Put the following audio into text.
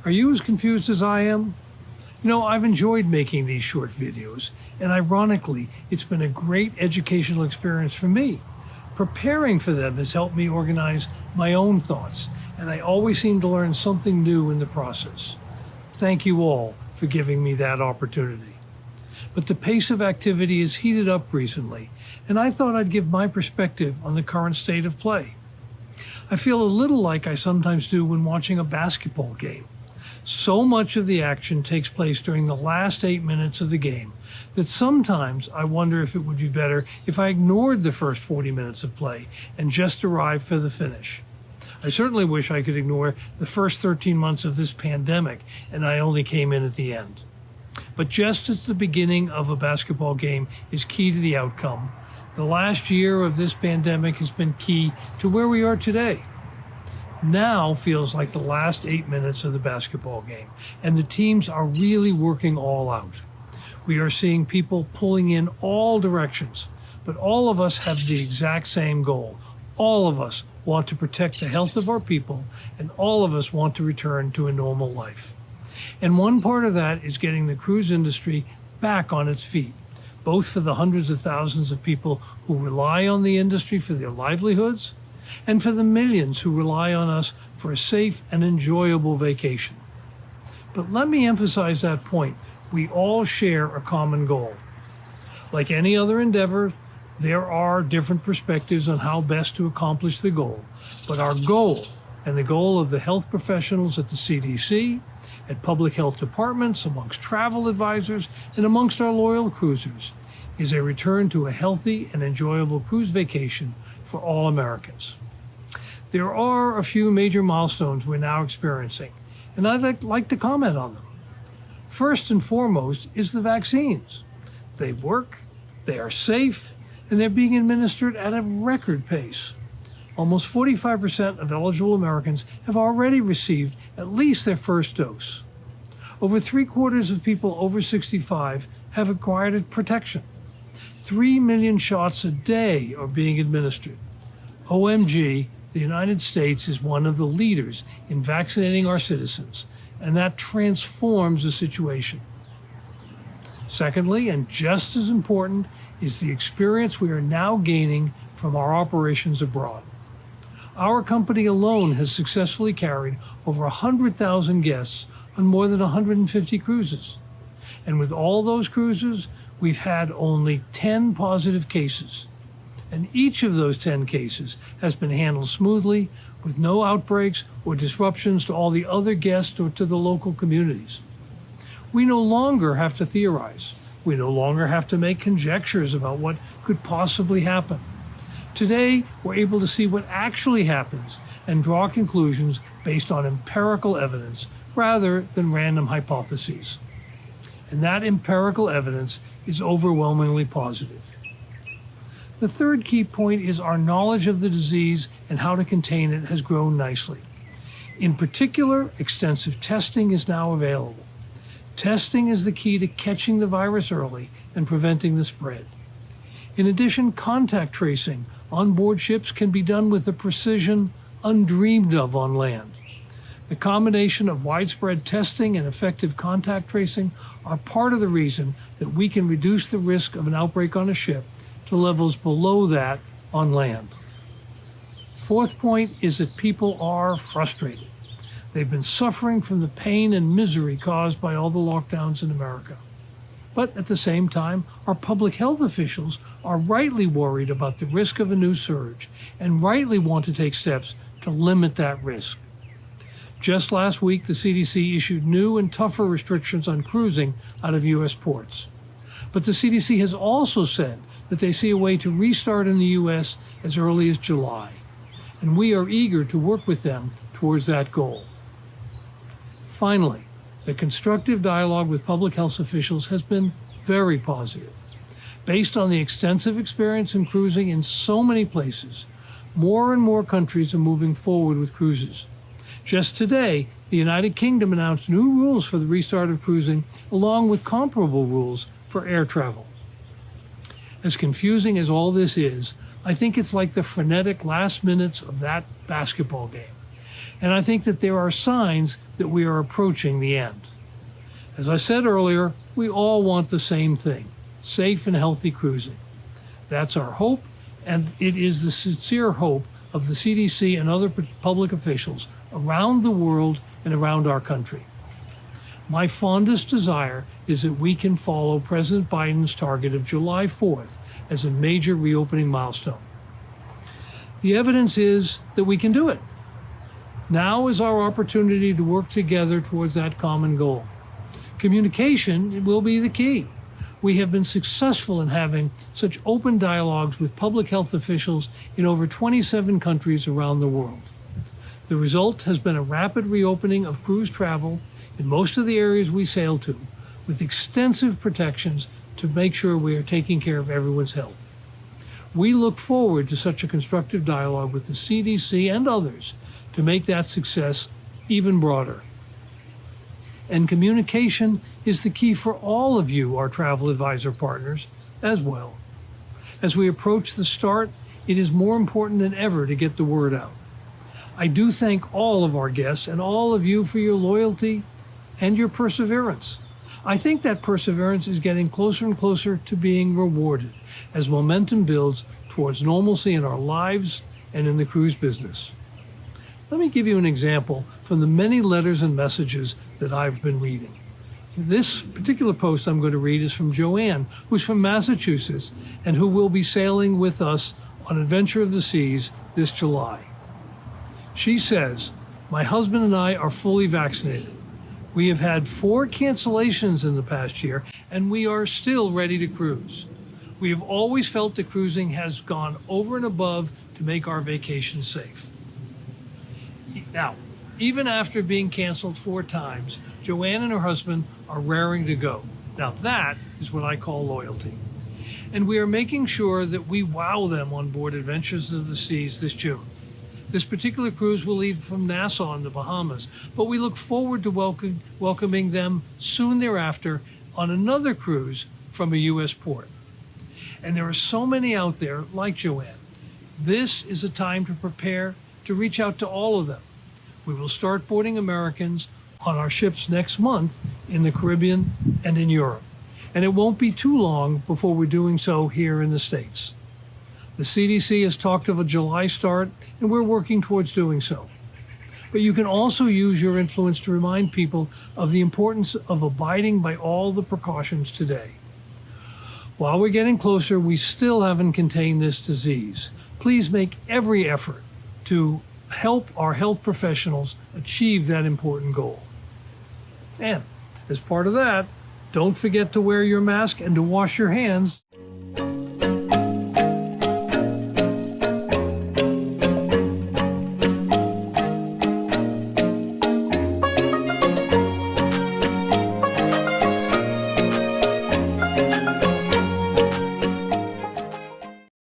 Are you as confused as I am? I've enjoyed making these short videos, and ironically, it's been a great educational experience for me. Preparing for them has helped me organize my own thoughts, and I always seem to learn something new in the process. Thank you all for giving me that opportunity. But the pace of activity has heated up recently, and I thought I'd give my perspective on the current state of play. I feel a little like I sometimes do when watching a basketball game. So much of the action takes place during the last 8 minutes of the game that sometimes I wonder if it would be better if I ignored the first 40 minutes of play and just arrived for the finish. I certainly wish I could ignore the first 13 months of this pandemic and I only came in at the end. But just as the beginning of a basketball game is key to the outcome, the last year of this pandemic has been key to where we are today. Now feels like the last 8 minutes of the basketball game, and the teams are really working all out. We are seeing people pulling in all directions, but all of us have the exact same goal. All of us want to protect the health of our people, and all of us want to return to a normal life. And one part of that is getting the cruise industry back on its feet, both for the hundreds of thousands of people who rely on the industry for their livelihoods, and for the millions who rely on us for a safe and enjoyable vacation. But let me emphasize that point. We all share a common goal. Like any other endeavor, there are different perspectives on how best to accomplish the goal. But our goal, and the goal of the health professionals at the CDC, at public health departments, amongst travel advisors, and amongst our loyal cruisers, is a return to a healthy and enjoyable cruise vacation for all Americans. There are a few major milestones we're now experiencing, and I'd like to comment on them. First and foremost is the vaccines. They work, they are safe, and they're being administered at a record pace. Almost 45% of eligible Americans have already received at least their first dose. Over 3/4 of people over 65 have acquired protection. 3 million shots a day are being administered. OMG, the United States is one of the leaders in vaccinating our citizens, and that transforms the situation. Secondly, and just as important, is the experience we are now gaining from our operations abroad. Our company alone has successfully carried over 100,000 guests on more than 150 cruises. And with all those cruises, we've had only 10 positive cases. And each of those 10 cases has been handled smoothly, with no outbreaks or disruptions to all the other guests or to the local communities. We no longer have to theorize. We no longer have to make conjectures about what could possibly happen. Today, we're able to see what actually happens and draw conclusions based on empirical evidence rather than random hypotheses. And that empirical evidence is overwhelmingly positive. The third key point is our knowledge of the disease and how to contain it has grown nicely. In particular, extensive testing is now available. Testing is the key to catching the virus early and preventing the spread. In addition, contact tracing on board ships can be done with a precision undreamed of on land. The combination of widespread testing and effective contact tracing are part of the reason that we can reduce the risk of an outbreak on a ship to levels below that on land. Fourth point is that people are frustrated. They've been suffering from the pain and misery caused by all the lockdowns in America. But at the same time, our public health officials are rightly worried about the risk of a new surge and rightly want to take steps to limit that risk. Just last week, the CDC issued new and tougher restrictions on cruising out of U.S. ports. But the CDC has also said that they see a way to restart in the U.S. as early as July, and we are eager to work with them towards that goal. Finally, the constructive dialogue with public health officials has been very positive. Based on the extensive experience in cruising in so many places, more and more countries are moving forward with cruises. Just today, the United Kingdom announced new rules for the restart of cruising, along with comparable rules for air travel. As confusing as all this is, I think it's like the frenetic last minutes of that basketball game. And I think that there are signs that we are approaching the end. As I said earlier, we all want the same thing: safe and healthy cruising. That's our hope, and it is the sincere hope of the CDC and other public officials around the world and around our country. My fondest desire is that we can follow President Biden's target of July 4th as a major reopening milestone. The evidence is that we can do it. Now is our opportunity to work together towards that common goal. Communication will be the key. We have been successful in having such open dialogues with public health officials in over 27 countries around the world. The result has been a rapid reopening of cruise travel in most of the areas we sail to, with extensive protections to make sure we are taking care of everyone's health. We look forward to such a constructive dialogue with the CDC and others to make that success even broader. And communication is the key for all of you, our travel advisor partners, as well. As we approach the start, it is more important than ever to get the word out. I do thank all of our guests and all of you for your loyalty and your perseverance. I think that perseverance is getting closer and closer to being rewarded as momentum builds towards normalcy in our lives and in the cruise business. Let me give you an example from the many letters and messages that I've been reading. This particular post I'm going to read is from Joanne, who's from Massachusetts and who will be sailing with us on Adventure of the Seas this July. She says, "My husband and I are fully vaccinated. We have had 4 cancellations in the past year, and we are still ready to cruise. We have always felt that cruising has gone over and above to make our vacation safe." Now, even after being canceled 4 times, Joanne and her husband are raring to go. Now that is what I call loyalty. And we are making sure that we wow them on board Adventures of the Seas this June. This particular cruise will leave from Nassau in the Bahamas, but we look forward to welcoming them soon thereafter on another cruise from a U.S. port. And there are so many out there like Joanne. This is a time to prepare to reach out to all of them. We will start boarding Americans on our ships next month in the Caribbean and in Europe. And it won't be too long before we're doing so here in the States. The CDC has talked of a July start, and we're working towards doing so. But you can also use your influence to remind people of the importance of abiding by all the precautions today. While we're getting closer, we still haven't contained this disease. Please make every effort to help our health professionals achieve that important goal. And as part of that, don't forget to wear your mask and to wash your hands